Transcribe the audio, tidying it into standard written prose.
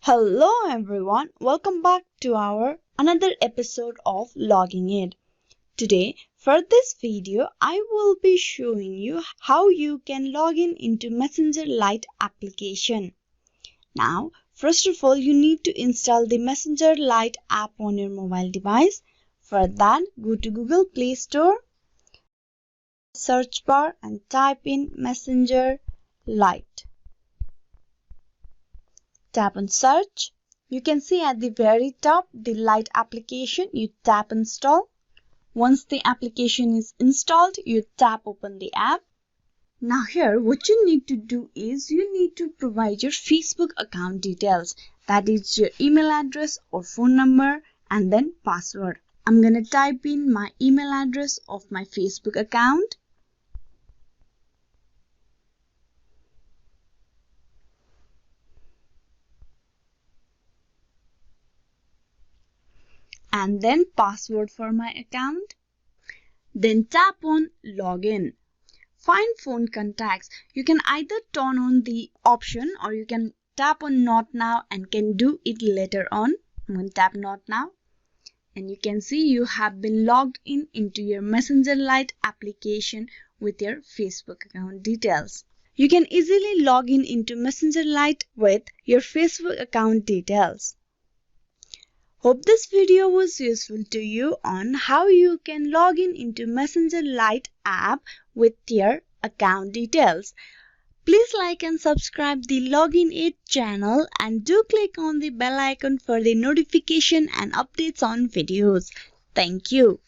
Hello everyone, welcome back to our another episode of Logging In. Today, for this video, I will be showing you how you can log in into Messenger Lite application. Now, first of all, you need to install the Messenger Lite app on your mobile device. For that, go to Google Play Store, search bar and type in Messenger Lite. Tap on search. You can see at the very top the Lite application. You tap install. Once the application is installed, you tap open the app. Now here what you need to do is you need to provide your Facebook account details. That is your email address or phone number and then password. I'm gonna type in my email address of my Facebook account. And then password for my account. Then tap on login. Find phone contacts. You can either turn on the option or you can tap on not now and can do it later on. I'm going to tap not now. And you can see you have been logged in into your Messenger Lite application with your Facebook account details. You can easily log in into Messenger Lite with your Facebook account details. Hope this video was useful to you on how you can log in into Messenger Lite app with your account details. Please like and subscribe the Login Aid channel and do click on the bell icon for the notification and updates on videos. Thank you.